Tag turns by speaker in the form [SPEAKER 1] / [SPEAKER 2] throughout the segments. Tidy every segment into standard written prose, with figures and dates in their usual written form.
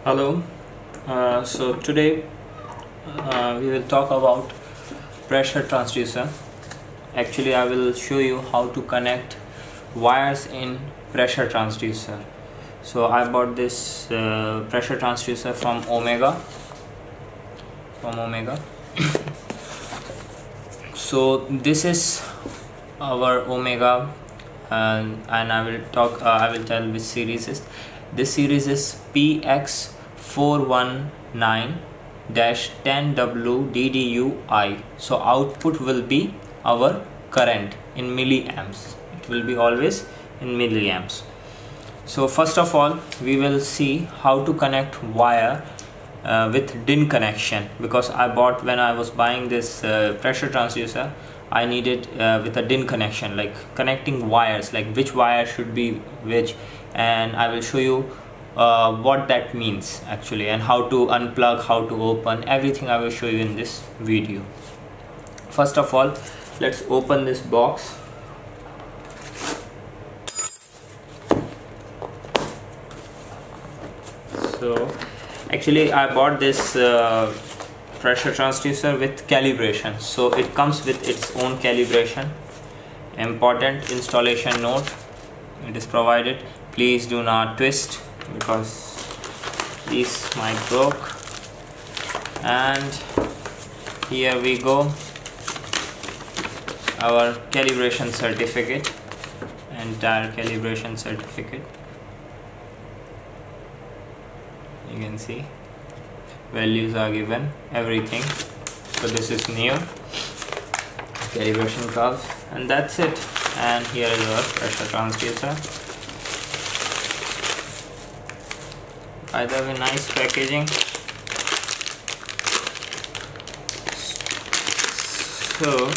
[SPEAKER 1] Hello. So today we will talk about pressure transducer. Actually, I will show you how to connect wires in pressure transducer. So I bought this pressure transducer from Omega. So this is our Omega, and I will tell which series is. This series is PX419-10WDDUI. So output will be our current in milliamps. It will be always in milliamps. So first of all, we will see how to connect wire with DIN connection, because I bought, when I was buying this pressure transducer, I needed with a DIN connection, like connecting wires, like which wire should be which, and I will show you what that means actually, and how to unplug, how to open, everything I will show you in this video. First of all, let's open this box. So actually I bought this pressure transducer with calibration, so it comes with its own calibration. Important installation note, it is provided: please do not twist, because these might broke. And here we go, our calibration certificate, entire calibration certificate. You can see values are given, everything. So this is new calibration curves, and that's it. And here is our pressure transducer. By the way, nice packaging. So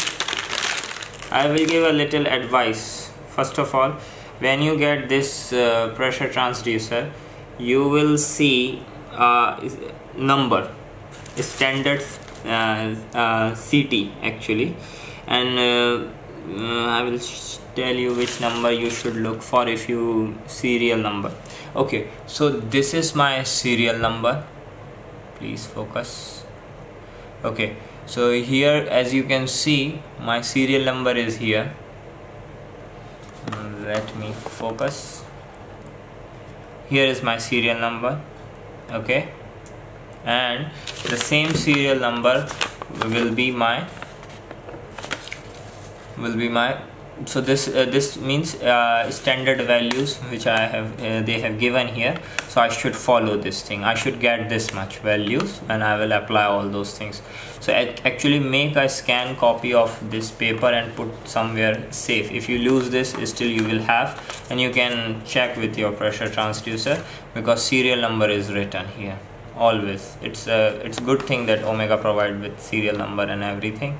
[SPEAKER 1] I will give a little advice. First of all, when you get this pressure transducer, you will see number, standard CT actually, and I will tell you which number you should look for if you serial number. Okay, so this is my serial number, please focus. Okay, so here, as you can see, my serial number is here. Let me focus. Here is my serial number. Okay, and the same serial number will be my so this means standard values which I have they have given here. So I should follow this thing. I should get this much values, and I will apply all those things. So actually make a scan copy of this paper and put somewhere safe. If you lose this, still you will have, and you can check with your pressure transducer, because serial number is written here always. It's a good thing that Omega provide with serial number and everything.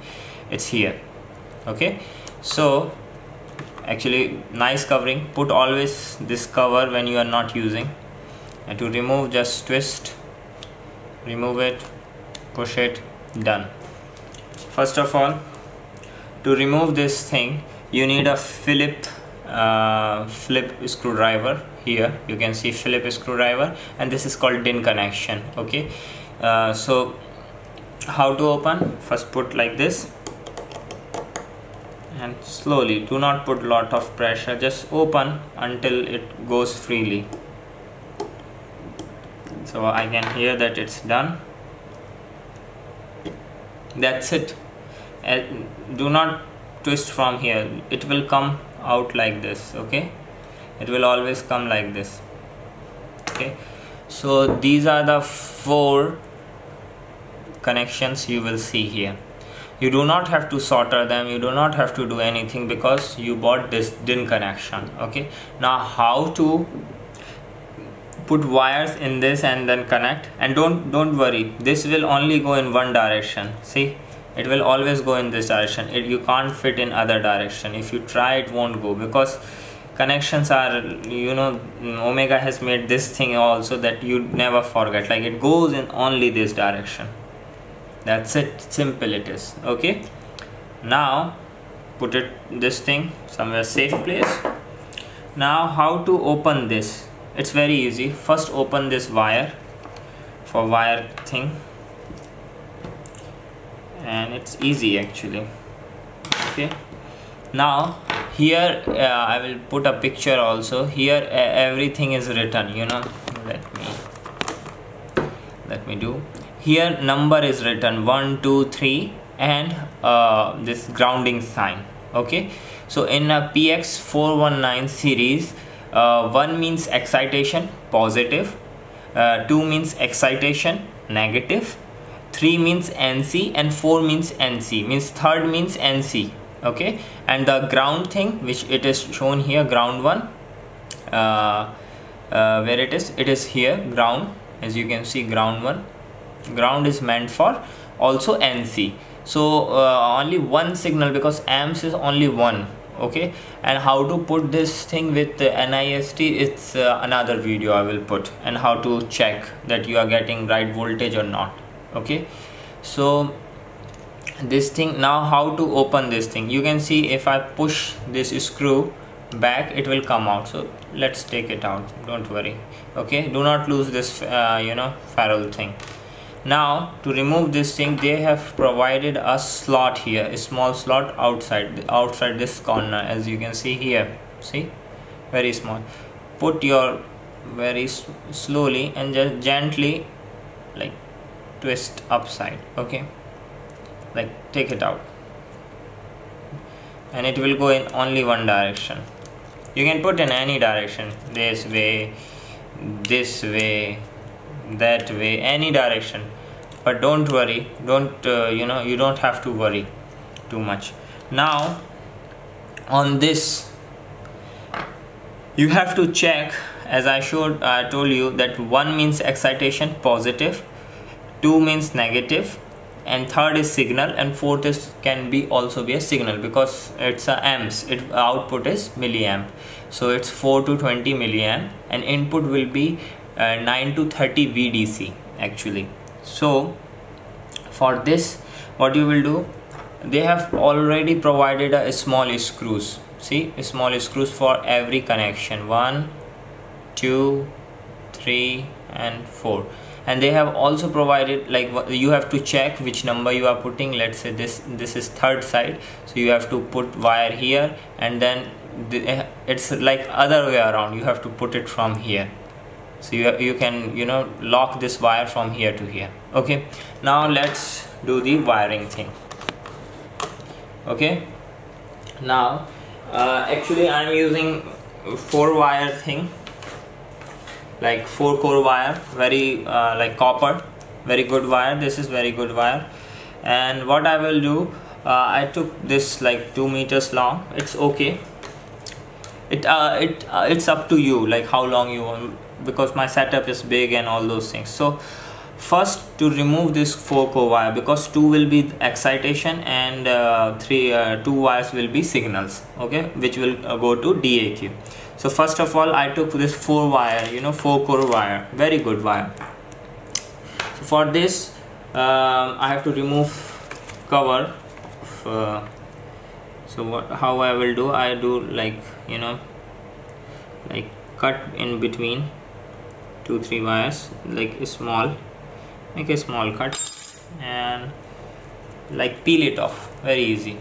[SPEAKER 1] It's here. Okay, so actually nice covering. Put always this cover when you are not using. And to remove, just twist, remove it, push it, done. First of all, to remove this thing, you need a Phillips flip screwdriver. Here you can see Phillips screwdriver, and this is called DIN connection. Okay, so how to open? First put like this, and slowly, do not put lot of pressure, just open until it goes freely. So I can hear that it's done. That's it. Do not twist from here, it will come out like this. Okay, it will always come like this. Okay, so these are the 4 connections you will see here. You do not have to solder them, you do not have to do anything, because you bought this DIN connection. Okay, now how to put wires in this and then connect. And don't worry, this will only go in one direction. See, it will always go in this direction. You can't fit in other direction. If you try, it won't go, because connections are, you know, Omega has made this thing also that you never forget, like it goes in only this direction. That's it, simple it is. Okay, now put this thing somewhere safe place. Now how to open this? It's very easy. First open this wire for wire thing, and it's easy actually. Okay, now here I will put a picture also. Here everything is written, you know. Let me do. Here number is written 1 2 3 and this grounding sign. Okay, so in a PX419 series, 1 means excitation positive, 2 means excitation negative, 3 means NC, and 4 means NC, means third means NC. Okay, and the ground thing which it is shown here, ground 1, where it is here, ground, as you can see, ground 1. Ground is meant for also NC. So only one signal, because amps is only one. Okay, and how to put this thing with NIST, it's another video I will put, and how to check that you are getting right voltage or not. Okay, so this thing, now how to open this thing, you can see if I push this screw back, it will come out. So let's take it out, don't worry. Okay, do not lose this you know, ferrule thing. Now to remove this thing, they have provided a slot here, a small slot outside this corner, as you can see here. See, very small. Put your very slowly and just gently like twist upside. Okay, like take it out, and it will go in only one direction. You can put in any direction, this way, that way, any direction, but don't worry, don't you know, you don't have to worry too much. Now on this you have to check, as I told you, that 1 means excitation positive, 2 means negative, and third is signal, and fourth is can be also be a signal, because it's a amps, its output is milliamp, so it's 4 to 20 milliamp, and input will be 9 to 30 VDC actually. So for this, what you will do, they have already provided a small screws. See, small screws for every connection, 1 2 3 and 4. And they have also provided, like, you have to check which number you are putting. Let's say this is third side, so you have to put wire here, and then it's like other way around, you have to put it from here. So you can, you know, lock this wire from here to here. Okay, now let's do the wiring thing. Okay, now actually I'm using 4 wire thing, like 4 core wire, very like copper, very good wire. This is very good wire. And what I will do, I took this like 2 meters long. It's okay, it's up to you, like how long you want, because my setup is big and all those things. So first, to remove this 4 core wire, because 2 will be excitation and 2 wires will be signals, okay, which will go to DAQ. So first of all, I took this 4 wire, you know, 4 core wire, very good wire. So for this I have to remove cover. So how I will do, I do like, you know, like cut in between 2-3 wires, like small, make a small cut and like peel it off, very easy.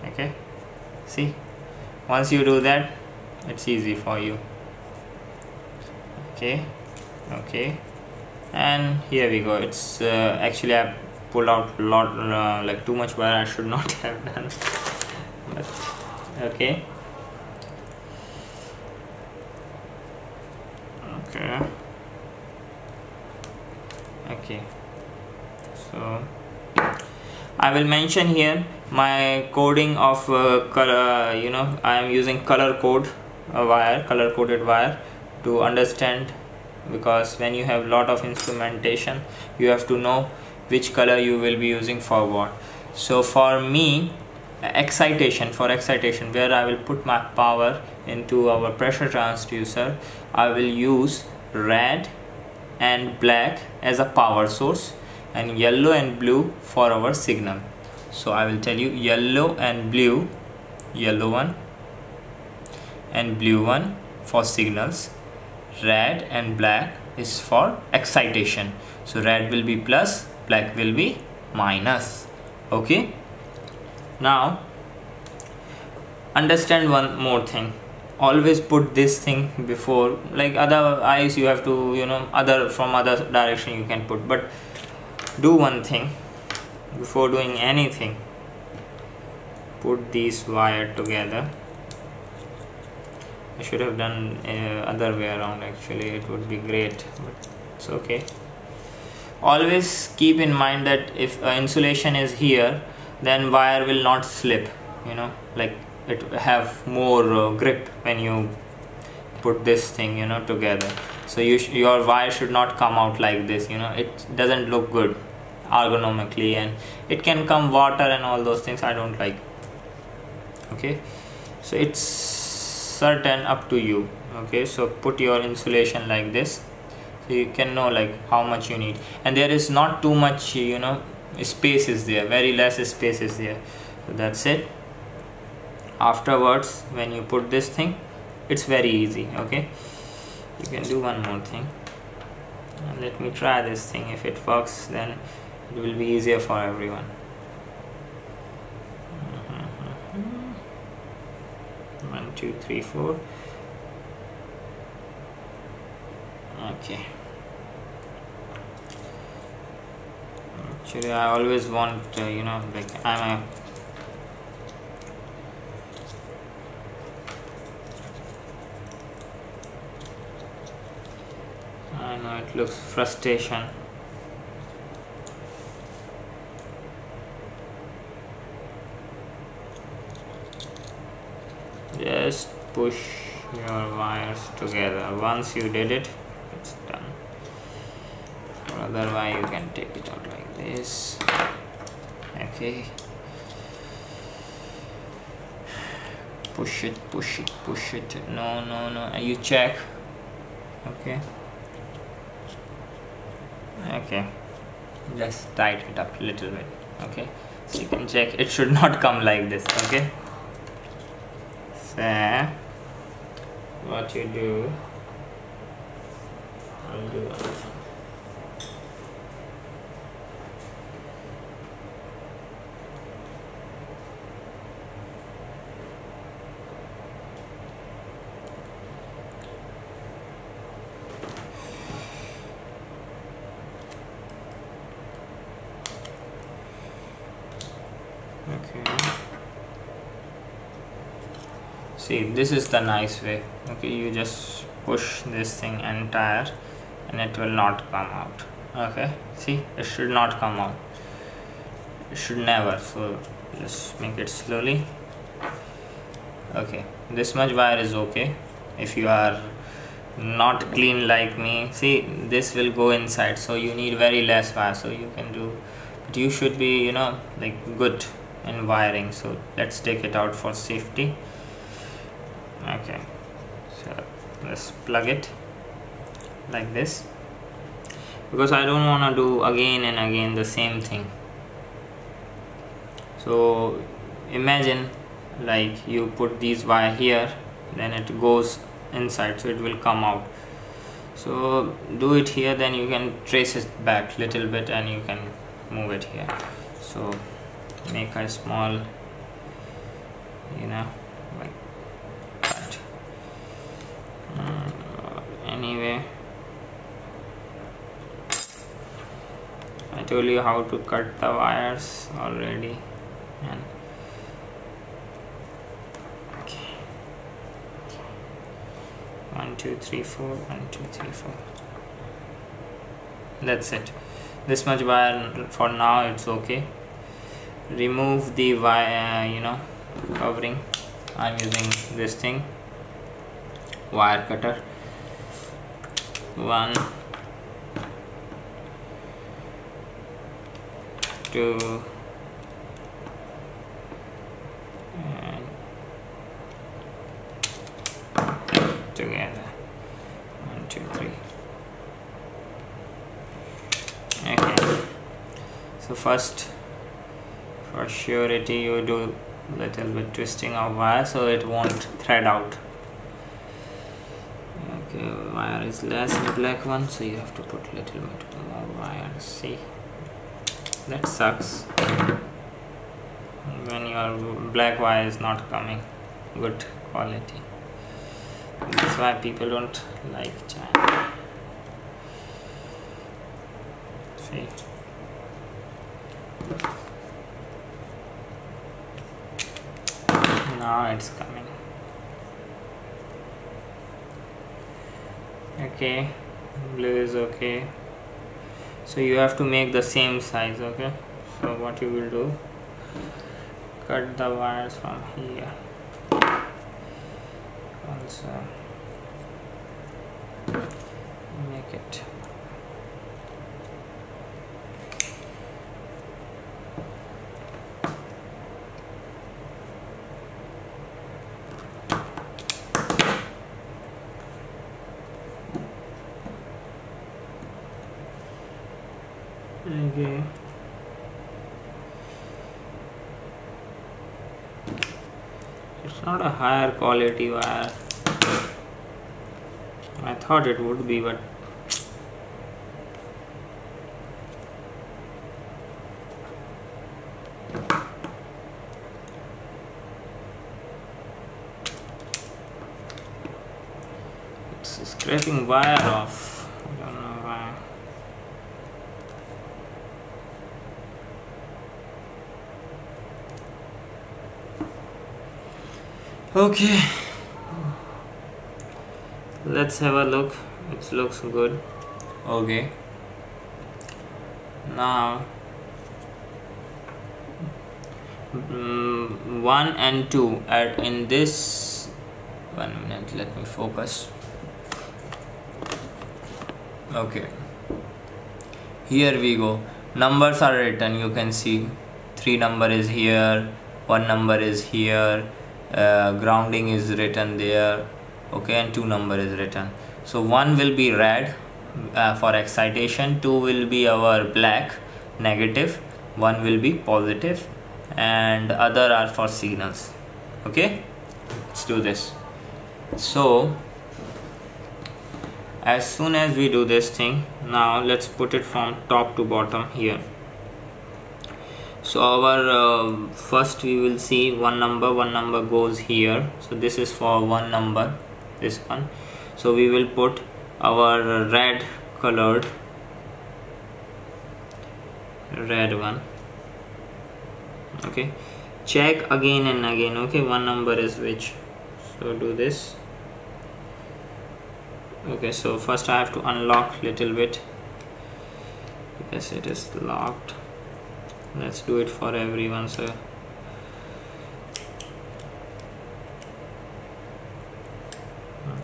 [SPEAKER 1] Okay, see, once you do that, it's easy for you. Okay, and here we go. It's actually I pulled out a lot, like too much wire, I should not have done, but okay. So I will mention here my coding of color, you know, I am using color code wire, color coded wire, to understand, because when you have lot of instrumentation, you have to know which color you will be using for what. So for me, excitation, where I will put my power into our pressure transducer, I will use red and black as a power source, and yellow and blue for our signal. So I will tell you, yellow and blue, yellow one and blue one for signals, red and black is for excitation. So red will be plus, black will be minus. Okay, now understand one more thing. Always put this thing before, like otherwise you have to, you know, from other direction you can put, but do one thing before doing anything. Put these wire together. I should have done other way around, actually it would be great, but it's okay. Always keep in mind that if insulation is here, then wire will not slip, you know, like it have more grip when you put this thing, you know, together. So your wire should not come out like this, you know, it doesn't look good ergonomically, and it can come water and all those things I don't like. Okay, so it's certain up to you. Okay, so put your insulation like this, so you can know like how much you need, and there is not too much, you know, space is there, very less space is there. So that's it. Afterwards, when you put this thing, it's very easy. Okay, you can do one more thing, and let me try this thing. If it works, then it will be easier for everyone. 1 2 3 4. Okay, actually I always want you know, like I know it looks frustration. Just push your wires together. Once you did it, it's done. Or otherwise you can take it out like this. Okay, push it, push it, push it. No, you check. Okay, okay, just tighten it up a little bit. Okay, so you can check, it should not come like this. Okay, so what you do, I'll do one thing. Okay, see, this is the nice way. Okay, you just push this thing entire and it will not come out. Okay, see, it should not come out, it should never. So just make it slowly. Okay, this much wire is okay. If you are not clean like me, see, this will go inside, so you need very less wire, so you can do, but you should be, you know, like good in wiring. So let's take it out for safety. Okay, so let's plug it like this, because I don't want to do again and again the same thing. So imagine like you put these wire here, then it goes inside, so it will come out. So do it here, then you can trace it back little bit and you can move it here. So make a small, you know, like cut. Anyway, I told you how to cut the wires already. And okay, 1 2 3 4, 1 2 3 4. That's it. This much wire for now, it's okay. Remove the wire, you know, covering. I'm using this thing, wire cutter. 1 2 and together. 1 2 3. Okay, so first, for surety, you do little bit twisting of wire so it won't thread out. Okay, wire is less in black one, so you have to put little bit more wire. See, that sucks when your black wire is not coming good quality. That's why people don't like China. See, now it's coming. Okay, blue is okay. So you have to make the same size. Okay, so what you will do, cut the wires from here also, make it okay. It's not a higher quality wire. I thought it would be, but it's scraping wire off. I don't know why. Okay, let's have a look. It looks good. Okay, now 1 and 2 are in this. 1 minute, let me focus. Okay, here we go. Numbers are written, you can see 3 number is here, 1 number is here, grounding is written there. Okay, and 2 number is written. So 1 will be red for excitation, 2 will be our black negative, 1 will be positive, and other are for signals. Okay, let's do this. So as soon as we do this thing, now let's put it from top to bottom here. So our first we will see one number goes here, so this is for 1 number, this one. So we will put our red colored red one. Okay, check again and again. Okay, 1 number is which, so do this. Okay, so first I have to unlock little bit. Yes, it is locked. Let's do it for everyone. So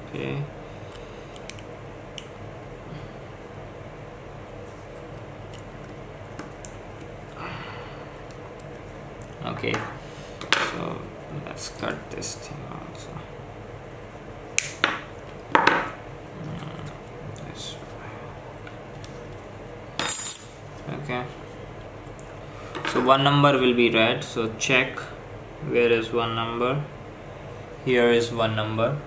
[SPEAKER 1] okay, okay, so let's cut this thing also. Okay, so 1 number will be red, so check where is 1 number. Here is 1 number.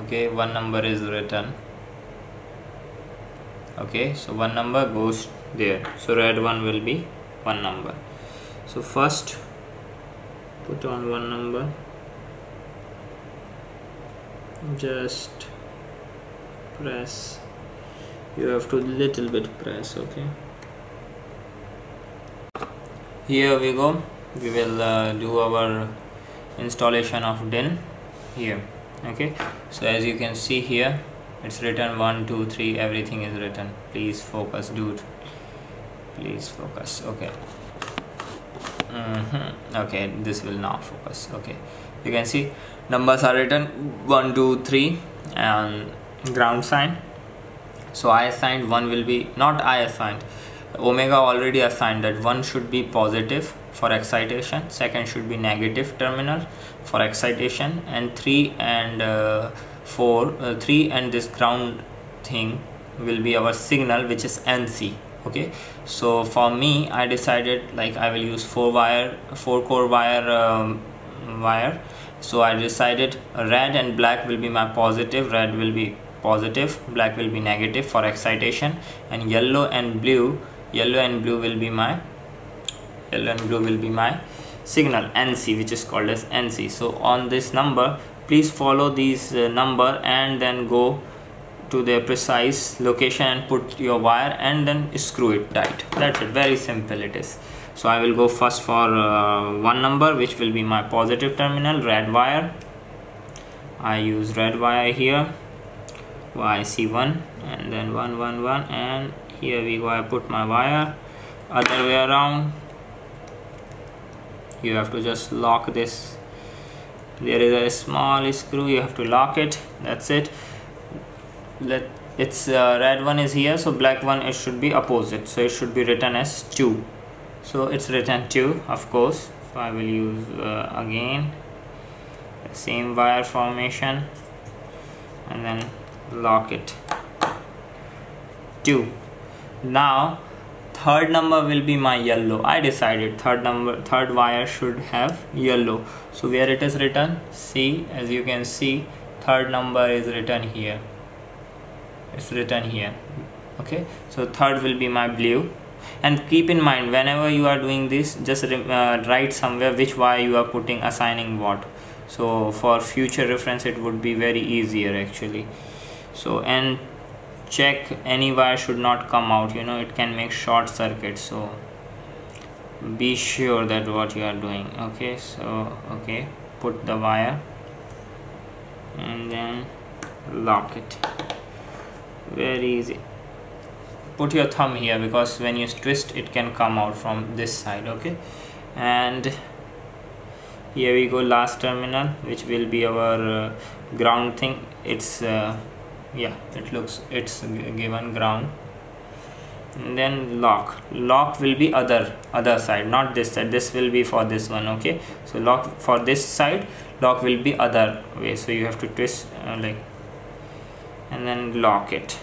[SPEAKER 1] Okay, 1 number is written. Okay, so 1 number goes there, so red one will be 1 number. So first put on 1 number, just press. You have to little bit press. Okay, here we go. We will do our installation of DIN here. Okay, so as you can see here, it's written 1 2 3, everything is written. Please focus, dude, please focus. Okay, okay, this will now focus. Okay, you can see numbers are written 1 2 3 and ground sign. So I assigned 1 will be, not I assigned, Omega already assigned that 1 should be positive for excitation, second should be negative terminal for excitation, and 3 and 3 and this ground thing will be our signal, which is NC. Okay, so for me I decided like I will use 4 core wire So I decided red and black will be my positive, red will be positive, black will be negative for excitation, and yellow and blue will be my signal NC, which is called as NC. So on this number, please follow these number and then go to the precise location and put your wire and then screw it tight. That's it, very simple it is. So I will go first for one number, which will be my positive terminal, red wire. I use red wire here, YC1, and then 1 1 1, and here we go, I put my wire. Other way around, you have to just lock this. There is a small screw, you have to lock it. That's it. Its red one is here, so black one, it should be opposite, so it should be written as 2. So it's written 2, of course. So I will use again the same wire formation and then lock it. 2. Now third number will be my yellow. I decided third wire should have yellow. So where it is written, see, as you can see, third number is written here. It's written here. Okay, so third will be my blue. And keep in mind, whenever you are doing this, just write somewhere which wire you are assigning what. So for future reference it would be very easier actually. So, and check any wire should not come out, it can make short circuit, so be sure that what you are doing. Okay, so okay, put the wire and then lock it. Very easy. Put your thumb here, because when you twist it can come out from this side. Okay, and here we go, last terminal, which will be our ground thing. It's yeah, it's given ground. And then lock will be other side, not this side. This will be for this one. Okay, so lock for this side, lock will be other way, so you have to twist like, and then lock it.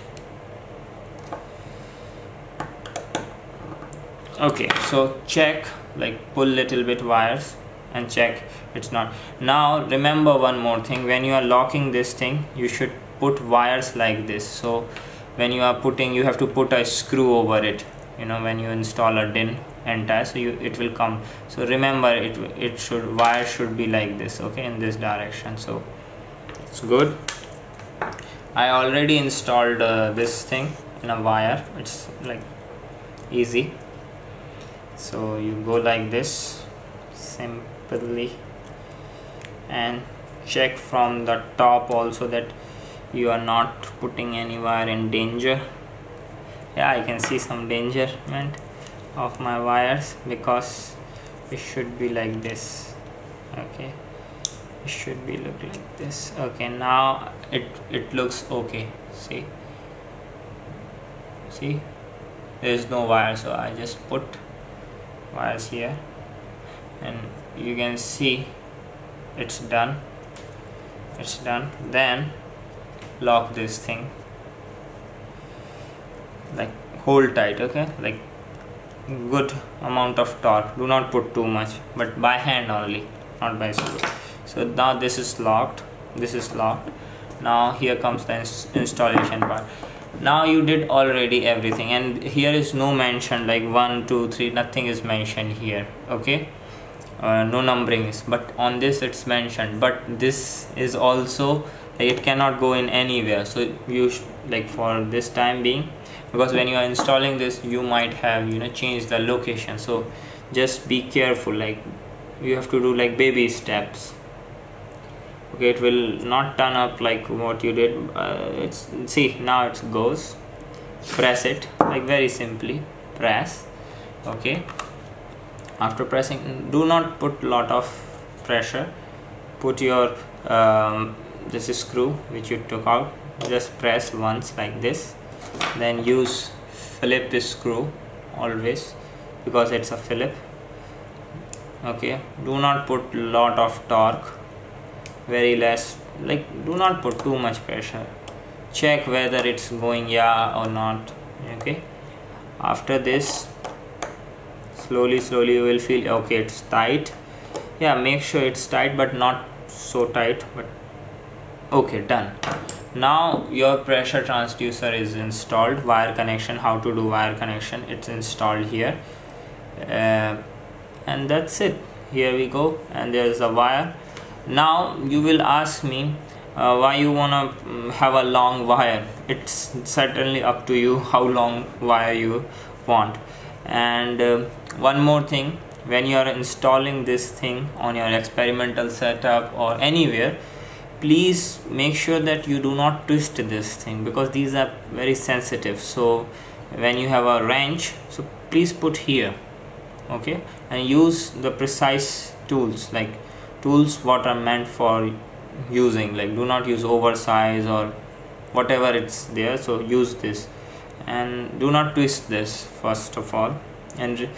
[SPEAKER 1] Okay, so check, like pull little bit wires and check it's not. Now remember one more thing, when you are locking this thing, you should put wires like this. So when you are putting, you have to put a screw over it, when you install a DIN entire, so it will come. So remember, wire should be like this, okay, in this direction. So it's good. I already installed this thing in a wire. It's like easy. So you go like this simply and check from the top also that you are not putting any wire in danger. Yeah, I can see some endangerment of my wires, because it should be like this. Okay, it should be look like this. Okay, now it looks okay. See there is no wire, so I just put wires here and you can see it's done. Then lock this thing, like hold tight. Okay, like good amount of torque, do not put too much, but by hand only, not by screw. So now this is locked. Now here comes the installation part. Now you did already everything, and here is no mention like 1 2 3, nothing is mentioned here. Okay, no numbering is, but on this it's mentioned. But this is also, it cannot go in anywhere, so you like for this time being, because when you are installing this you might have change the location, so just be careful, like you have to do like baby steps. Okay, it will not turn up like what you did. See, now it goes. Press it, like very simply press. Okay, after pressing, do not put lot of pressure. Put your this screw which you took out, just press once like this, then use Philip screw always, because it's a Philip. Okay, do not put lot of torque, very less, like do not put too much pressure. Check whether it's going yeah or not. Okay, after this, slowly you will feel okay, it's tight. Yeah, make sure it's tight, but not so tight, but okay, done. Now your pressure transducer is installed. Wire connection, how to do wire connection, it's installed here, and that's it. Here we go, and there's a wire. Now you will ask me why you wanna have a long wire. It's certainly up to you how long wire you want. And one more thing, when you are installing this thing on your experimental setup or anywhere, please make sure that you do not twist this thing, because these are very sensitive. So when you have a wrench, so please put here, okay, and use the precise tools, like tools what are meant for using, like do not use oversize or whatever it's there. So use this, and do not twist this first of all, and